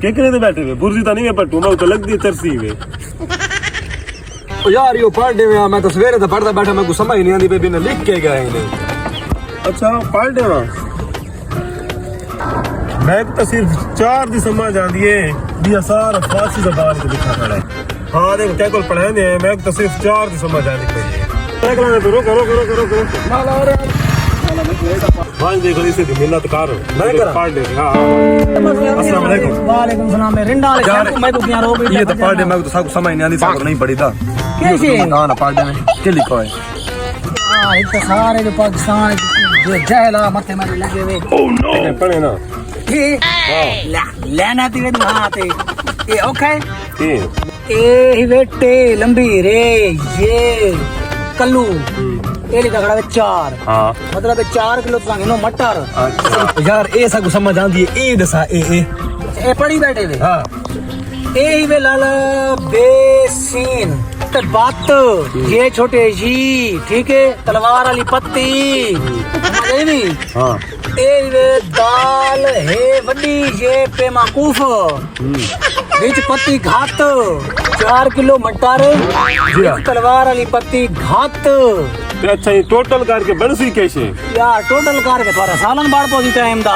क्या करे बैठे हुए बुर्जी तो नहीं है पट्टू मैं तो लग दी चरसी वे यार यो पढ़ने में मैं तो सवेरे तो पढ़ता बैठा मैं कुछ समझ नहीं आती बेबी ने लिख के गया इन्हें। अच्छा पढ़ देना मैं तो सिर्फ 4 दिन समझ आती है दिया सारा फारसी जबान को लिखा पड़ा है। हाँ देखो क्या कुल पढ़ा है मैं तो सिर्फ 4 दिन समझ आती है। करो करो करो करो करो हाँ देखो इसे मिन्नत कर मैं पढ़ दे। हाँ अस्सलाम वालेकुम। वालेकुम सलाम। मैं रिंडा मैं तो क्या रो ये तो पढ़ने मैं तो सब समझ नहीं आती सब नहीं पढ़ी था कैसे हाँ ना पढ़ने में क्या लिखा है हां इतने सारे जो पाकिस्तान जो जहला मथे में लगे हुए ओह नो पढ़े ना लेना ती वे हाथे ये ओके ये ही बेटे लंबी रे ये कल्लू ये लिखा खड़ा है 4 हाँ मतलब 4 किलो नो मटर। यार ये सब समझ आती है ए दसा ए पढ़ी बैठे वे हाँ ए ही वे लाला बेसीन ते बात ये छोटे जी ठीक है तलवार वाली पत्ती समझ नहीं हाँ ए वे दाल है वड्डी ये पे माकूफ बीच पत्ती घात 4 किलो मटर तलवार वाली पत्ती घात। अच्छा ये टोटल करके बन सी कैसे यार टोटल करके थोड़ा सालन बाड़ पो टाइम दा